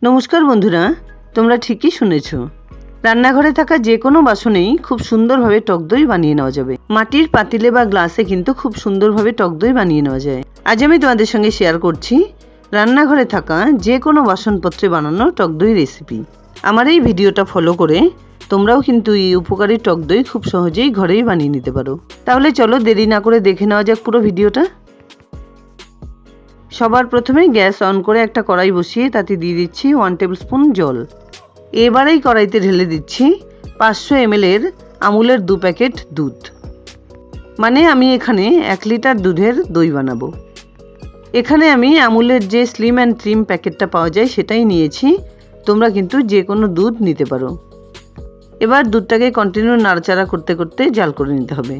নমস্কার বন্ধুরা, তোমরা ঠিকই শুনেছ। রান্নাঘরে থাকা যে কোনো বাসনেই খুব সুন্দরভাবে টক দই বানিয়ে নেওয়া যাবে। মাটির পাতিলে বা গ্লাসে কিন্তু খুব সুন্দরভাবে টক দই বানিয়ে নেওয়া যায়। আজ আমি তোমাদের সঙ্গে শেয়ার করছি রান্নাঘরে থাকা যে কোনো বাসনপত্রে বানানো টক দই রেসিপি। আমার এই ভিডিওটা ফলো করে তোমরাও কিন্তু এই উপকারী টক দই খুব সহজেই ঘরেই বানিয়ে নিতে পারো। তাহলে চলো দেরি না করে দেখে নেওয়া যাক পুরো ভিডিওটা। সবার প্রথমে গ্যাস অন করে একটা কড়াই বসিয়ে তাতে দিয়ে দিচ্ছি 1 টেবিল স্পুন জল। এবারেই কড়াইতে ঢেলে দিচ্ছি 500 ml এর আমুলের 2 প্যাকেট দুধ। মানে আমি এখানে 1 লিটার দুধের দই বানাবো। এখানে আমি আমুলের যে স্লিম অ্যান্ড ট্রিম প্যাকেটটা পাওয়া যায় সেটাই নিয়েছি, তোমরা কিন্তু যে কোনো দুধ নিতে পারো। এবার দুধটাকে কন্টিনিউ নাড়াচাড়া করতে করতে জাল করে নিতে হবে।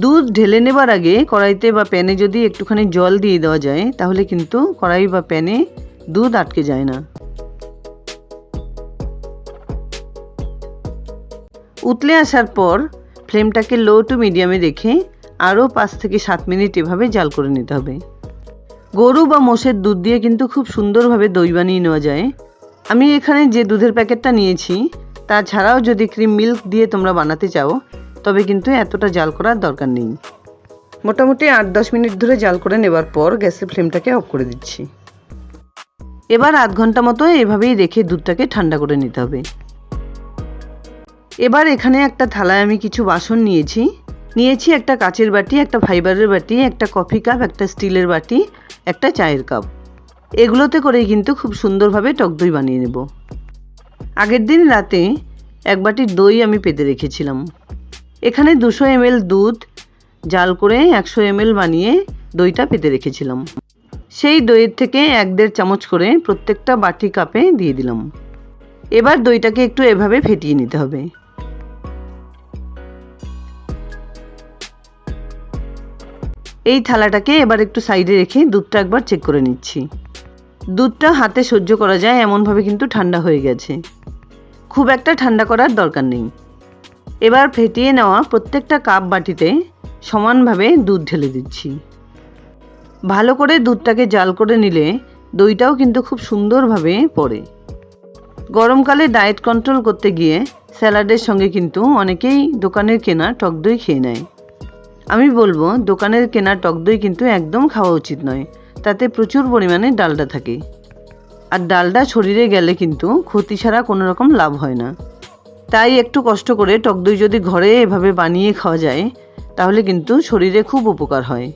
দুধ ঢেলে নেবার আগে কড়াইতে বা প্যানে যদি একটুখানি জল দিয়ে দেওয়া যায় তাহলে কিন্তু কড়াই বা প্যানে দুধ আটকে যায় না। উতলে আসার পর ফ্লেমটাকে লো টু মিডিয়ামে রেখে আরও 5 থেকে 7 মিনিট এভাবে জাল করে নিতে হবে। গরু বা মোষের দুধ দিয়ে কিন্তু খুব সুন্দরভাবে দই বানিয়ে নেওয়া যায়। আমি এখানে যে দুধের প্যাকেটটা নিয়েছি তাছাড়াও যদি ক্রিম মিল্ক দিয়ে তোমরা বানাতে চাও তবে কিন্তু এতটা জাল করার দরকার নেই। মোটামুটি 8-10 মিনিট ধরে জাল করে নেবার পর গ্যাসের ফ্লেমটাকে অফ করে দিচ্ছি। এবার আধ ঘন্টা মতো এভাবেই রেখে দুধটাকে ঠান্ডা করে নিতে হবে। এবার এখানে একটা থালায় আমি কিছু বাসন নিয়েছি একটা কাচের বাটি, একটা ফাইবারের বাটি, একটা কফি কাপ, একটা স্টিলের বাটি, একটা চায়ের কাপ। এগুলোতে করেই কিন্তু খুব সুন্দরভাবে টক দই বানিয়ে নেব। আগের দিন রাতে 1 বাটি দই আমি পেতে রেখেছিলাম। এখানে 200 ml দুধ জাল করে 100 ml বানিয়ে দইটা পেতে রেখেছিলাম। সেই দইয়ের থেকে 1-1.5 চামচ করে প্রত্যেকটা বাটি কাপে দিয়ে দিলাম। এবার দইটাকে একটু এভাবে ফেটিয়ে নিতে হবে। এই থালাটাকে এবার একটু সাইডে রেখে দুধটা একবার চেক করে নিচ্ছি। দুধটা হাতে সহ্য করা যায় এমনভাবে কিন্তু ঠান্ডা হয়ে গেছে। খুব একটা ঠান্ডা করার দরকার নেই। এবার ফেটিয়ে নেওয়া প্রত্যেকটা কাপ বাটিতে সমানভাবে দুধ ঢেলে দিচ্ছি। ভালো করে দুধটাকে জাল করে নিলে দইটাও কিন্তু খুব সুন্দরভাবে পড়ে। গরমকালে ডায়েট কন্ট্রোল করতে গিয়ে স্যালাডের সঙ্গে কিন্তু অনেকেই দোকানের কেনা টক দই খেয়ে নেয়। আমি বলবো দোকানের কেনা টক দই কিন্তু একদম খাওয়া উচিত নয়, তাতে প্রচুর পরিমাণে ডালডা থাকে। আর ডালডা শরীরে গেলে কিন্তু ক্ষতি ছাড়া কোনো রকম লাভ হয় না। তাই একটু কষ্ট করে টক দই যদি ঘরে এভাবে বানিয়ে খাওয়া যায় তাহলে কিন্তু শরীরে খুব উপকার হয়।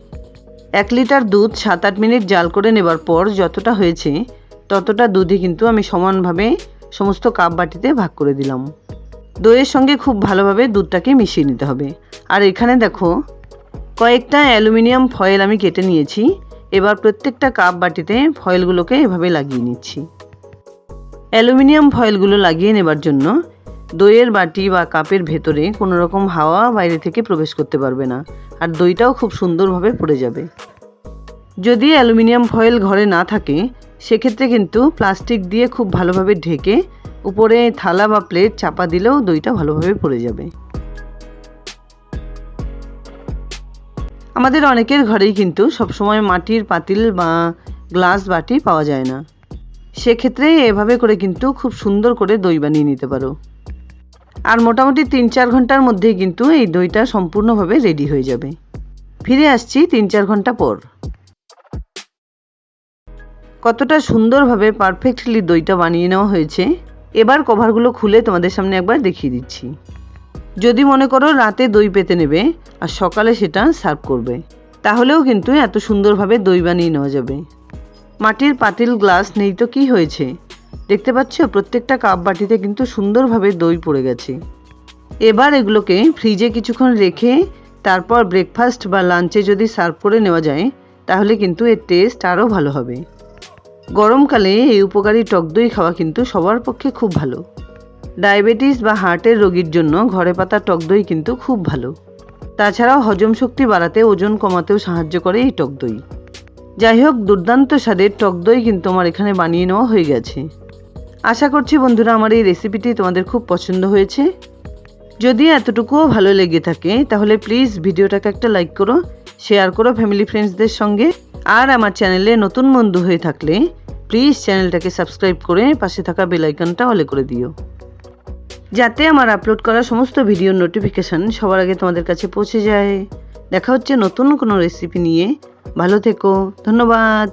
1 লিটার দুধ 7-8 মিনিট জাল করে নেবার পর যতটা হয়েছে ততটা দুধই কিন্তু আমি সমানভাবে সমস্ত কাপ বাটিতে ভাগ করে দিলাম। দইয়ের সঙ্গে খুব ভালোভাবে দুধটাকে মিশিয়ে নিতে হবে। আর এখানে দেখো কয়েকটা অ্যালুমিনিয়াম ফয়েল আমি কেটে নিয়েছি। এবার প্রত্যেকটা কাপ বাটিতে ফয়েলগুলোকে এভাবে লাগিয়ে নিচ্ছি। অ্যালুমিনিয়াম ফয়েলগুলো লাগিয়ে নেবার জন্য দইয়ের বাটি বা কাপের ভেতরে কোনো রকম হাওয়া বাইরে থেকে প্রবেশ করতে পারবে না, আর দইটাও খুব সুন্দরভাবে পড়ে যাবে। যদি অ্যালুমিনিয়াম ফয়েল ঘরে না থাকে সেক্ষেত্রে কিন্তু প্লাস্টিক দিয়ে খুব ভালোভাবে ঢেকে উপরে থালা বা প্লেট চাপা দিলেও দইটা ভালোভাবে পড়ে যাবে। আমাদের অনেকের ঘরেই কিন্তু সবসময় মাটির পাতিল বা গ্লাস বাটি পাওয়া যায় না। সেক্ষেত্রে এভাবে করে কিন্তু খুব সুন্দর করে দই বানিয়ে নিতে পারো। আর মোটামুটি 3-4 ঘন্টার মধ্যেই কিন্তু এই দইটা সম্পূর্ণভাবে রেডি হয়ে যাবে। ফিরে আসছি 3-4 ঘন্টা পর। কতটা সুন্দরভাবে পারফেক্টলি দইটা বানিয়ে নেওয়া হয়েছে। এবার কভারগুলো খুলে তোমাদের সামনে একবার দেখিয়ে দিচ্ছি। যদি মনে করো রাতে দই পেতে নেবে আর সকালে সেটা সার্ভ করবে তাহলেও কিন্তু এত সুন্দরভাবে দই বানিয়ে নেওয়া যাবে। মাটির পাতিল গ্লাস নেই তো কি হয়েছে, দেখতে পাচ্ছ প্রত্যেকটা কাপ বাটিতে কিন্তু সুন্দরভাবে দই পড়ে গেছে। এবার এগুলোকে ফ্রিজে কিছুক্ষণ রেখে তারপর ব্রেকফাস্ট বা লাঞ্চে যদি সার্ভ করে নেওয়া যায় তাহলে কিন্তু এর টেস্ট আরও ভালো হবে। গরমকালে এই উপকারী টক দই খাওয়া কিন্তু সবার পক্ষে খুব ভালো। ডায়াবেটিস বা হার্টের রোগীর জন্য ঘরে পাতা টক দই কিন্তু খুব ভালো। তাছাড়াও হজম শক্তি বাড়াতে, ওজন কমাতেও সাহায্য করে এই টক দই। যাই হোক, দুর্দান্ত স্বাদের টক দই কিন্তু আমার এখানে বানিয়ে নেওয়া হয়ে গেছে। আশা করছি বন্ধুরা আমার এই রেসিপিটি তোমাদের খুব পছন্দ হয়েছে। যদি এতটুকুও ভালো লেগে থাকে তাহলে প্লিজ ভিডিওটাকে একটা লাইক করো, শেয়ার করো ফ্যামিলি ফ্রেন্ডসদের সঙ্গে। আর আমার চ্যানেলে নতুন বন্ধু হয়ে থাকলে প্লিজ চ্যানেলটাকে সাবস্ক্রাইব করে পাশে থাকা বেল আইকনটা অলে করে দিও, যাতে আমার আপলোড করা সমস্ত ভিডিওর নোটিফিকেশান সবার আগে তোমাদের কাছে পৌঁছে যায়। দেখা হচ্ছে নতুন কোনো রেসিপি নিয়ে। ভালো থেকো, ধন্যবাদ।